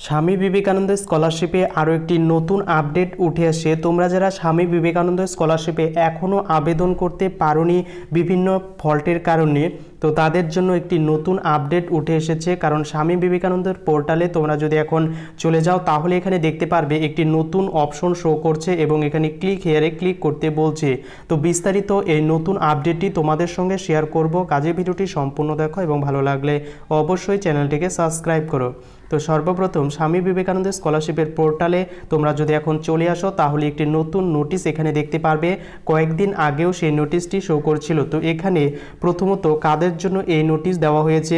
স্বামী বিবেকানন্দ স্কলারশিপে আরও একটি নতুন আপডেট উঠে আসে। তোমরা যারা স্বামী বিবেকানন্দ স্কলারশিপে এখনও আবেদন করতে পারোনি বিভিন্ন ফল্টের কারণে, তো তাদের জন্য একটি নতুন আপডেট উঠে এসেছে। কারণ স্বামী বিবেকানন্দের পোর্টালে তোমরা যদি এখন চলে যাও তাহলে এখানে দেখতে পারবে একটি নতুন অপশন শো করছে এবং এখানে ক্লিক হেয়ারে ক্লিক করতে বলছে। তো বিস্তারিত এই নতুন আপডেটটি তোমাদের সঙ্গে শেয়ার করব। কাজে ভিডিওটি সম্পূর্ণ দেখো এবং ভালো লাগলে অবশ্যই চ্যানেলটিকে সাবস্ক্রাইব করো। তো সর্বপ্রথম স্বামী বিবেকানন্দ স্কলারশিপের পোর্টালে তোমরা যদি এখন চলে আসো তাহলে একটি নতুন নোটিশ এখানে দেখতে পারবে। কয়েকদিন আগেও সেই নোটিশটি শো করছিল। তো এখানে প্রথমত কাদের জন্য এই নোটিশ দেওয়া হয়েছে,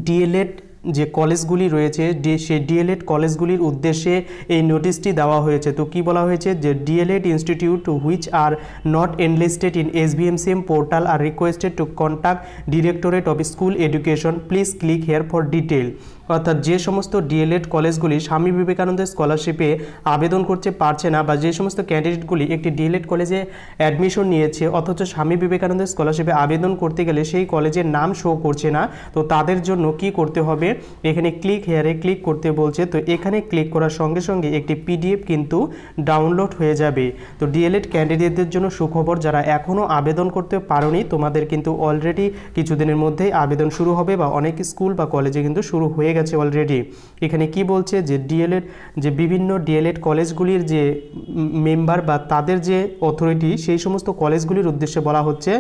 ডিএলএড যে কলেজগুলি রয়েছে সেই ডিএলএড কলেজগুলির উদ্দেশ্যে এই নোটিশটি দেওয়া হয়েছে। তো কি বলা হয়েছে যে DElEd institute which are not enlisted in SBMCM portal are requested to contact directorate of school education, please click here for detail. অর্থাৎ যে সমস্ত ডিএলএড কলেজগুলি স্বামী বিবেকানন্দ স্কলারশিপে আবেদন করতে পারছে না, বা যে সমস্ত ক্যান্ডিডেটগুলি একটি ডিএলএড কলেজে অ্যাডমিশন নিয়েছে অথচ স্বামী বিবেকানন্দ স্কলারশিপে আবেদন করতে গেলে সেই কলেজের নাম শো করছে না, তো তাদের জন্য কি করতে হবে, এখানে ক্লিক হেয়ারে ক্লিক করতে বলছে। তো এখানে ক্লিক করার সঙ্গে সঙ্গে একটি পিডিএফ কিন্তু ডাউনলোড হয়ে যাবে। তো ডিএলএড ক্যান্ডিডেটদের জন্য সুখবর, যারা এখনও আবেদন করতে পারোনি তোমাদের কিন্তু অলরেডি কিছুদিনের মধ্যেই আবেদন শুরু হবে, বা অনেক স্কুল বা কলেজে কিন্তু শুরু হয়ে গেছে অলরেডি। এখানে কি বলছে যে ডিএলএড যে বিভিন্ন ডিএলএড কলেজগুলির যে মেম্বার বা তাদের যে অথরিটি, সেই সমস্ত কলেজগুলির উদ্দেশ্যে বলা হচ্ছে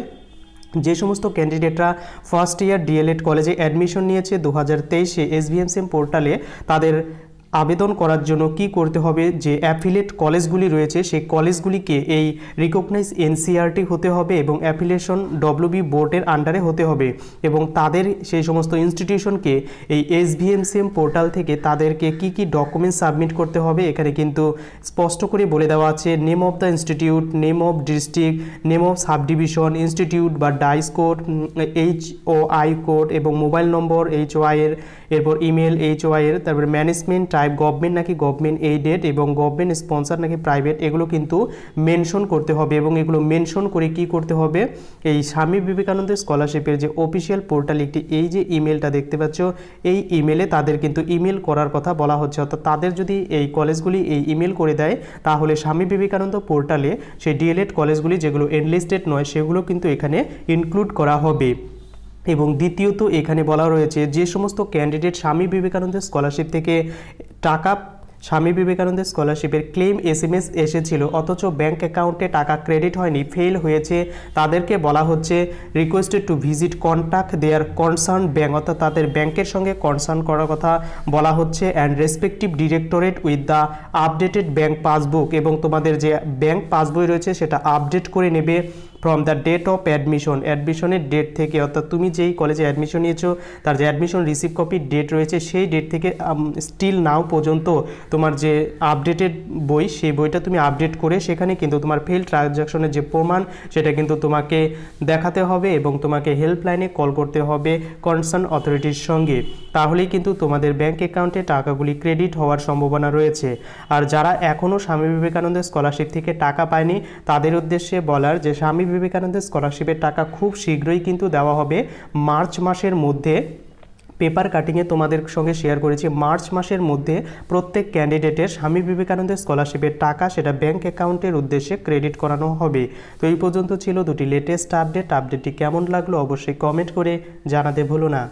যে সমস্ত ক্যান্ডিডেটরা ফার্স্ট ইয়ার ডিএলএড কলেজে অ্যাডমিশন নিয়েছে 2023-এ SBMCM পোর্টালে, তাদের আবেদন করার জন্য কি করতে হবে, যে অ্যাফিলিয়েট কলেজগুলি রয়েছে সেই কলেজগুলিকে এই রিকগনাইজ এনসিইআরটি হতে হবে এবং অ্যাফিলিয়েশন WB বোর্ডের আন্ডারে হতে হবে, এবং তাদের সেই সমস্ত ইনস্টিটিউশনকে এই SBMCM পোর্টাল থেকে তাদেরকে কি কি ডকুমেন্টস সাবমিট করতে হবে এখানে কিন্তু স্পষ্ট করে বলে দেওয়া আছে। Name of the institute, name of district, name of sub division, institute বা ডাইস কোড, HOI কোড এবং মোবাইল নম্বর HOI এর, এরপর ইমেল HOI এর, তারপরে ম্যানেজমেন্ট টাইপ গভর্নমেন্ট নাকি গভর্নমেন্ট এইডেড এবং গভর্নমেন্ট স্পন্সর নাকি প্রাইভেট, এগুলো কিন্তু মেনশন করতে হবে। এবং এগুলো মেনশন করে কি করতে হবে, এই স্বামী বিবেকানন্দ স্কলারশিপের যে অফিসিয়াল পোর্টাল একটি এই যে ইমেলটা দেখতে পাচ্ছ, এই ইমেলে তাদের কিন্তু ইমেল করার কথা বলা হচ্ছে। অর্থাৎ তাদের যদি এই কলেজগুলি এই ইমেল করে দেয় তাহলে স্বামী বিবেকানন্দ পোর্টালে সেই ডিএলএড কলেজগুলি যেগুলো এনলিস্টেড নয় সেগুলো কিন্তু এখানে ইনক্লুড করা হবে। এবং দ্বিতীয়ত এখানে বলা রয়েছে যে সমস্ত ক্যান্ডিডেট স্বামী বিবেকানন্দ স্কলারশিপ থেকে টাকা, স্বামী বিবেকানন্দ স্কলারশিপের ক্লেম SMS এসেছিল অথচ ব্যাঙ্ক অ্যাকাউন্টে টাকা ক্রেডিট হয়নি, ফেল হয়েছে, তাদেরকে বলা হচ্ছে requested to visit contact their concern bank, অর্থাৎ তাদের ব্যাংকের সঙ্গে কনসার্ন করার কথা বলা হচ্ছে, and respective directorate with the updated bank passbook, এবং তোমাদের যে ব্যাঙ্ক পাসবই রয়েছে সেটা আপডেট করে নেবে from the date of admission, অ্যাডমিশনের ডেট থেকে, অর্থাৎ তুমি যেই কলেজে অ্যাডমিশন নিয়েছো তার যে অ্যাডমিশন রিসিভ কপির ডেট রয়েছে সেই ডেট থেকে স্টিল নাও পর্যন্ত তোমার যে আপডেটেড বই সেই বইটা তুমি আপডেট করে সেখানে কিন্তু তোমার ফেল ট্রানজাকশনের যে প্রমাণ সেটা কিন্তু তোমাকে দেখাতে হবে এবং তোমাকে হেল্পলাইনে কল করতে হবে কনসার্ন অথরিটির সঙ্গে, তাহলেই কিন্তু তোমাদের ব্যাঙ্ক অ্যাকাউন্টে টাকাগুলি ক্রেডিট হওয়ার সম্ভাবনা রয়েছে। আর যারা এখনও স্বামী বিবেকানন্দ স্কলারশিপ থেকে টাকা পায়নি তাদের উদ্দেশ্যে বলার যে স্বামী বিবেকানন্দ স্কলারশিপের টাকা খুব শীঘ্রই কিন্তু দেওয়া হবে মার্চ মাসের মধ্যে। পেপার কাটিংয়ে তোমাদের সঙ্গে শেয়ার করেছি মার্চ মাসের মধ্যে প্রত্যেক ক্যান্ডিডেটের স্বামী বিবেকানন্দ স্কলারশিপের টাকা সেটা ব্যাঙ্ক অ্যাকাউন্টের উদ্দেশ্যে ক্রেডিট করানো হবে। তো এই পর্যন্ত ছিল দুটি লেটেস্ট আপডেটটি কেমন লাগলো অবশ্যই কমেন্ট করে জানাতে ভুলো না।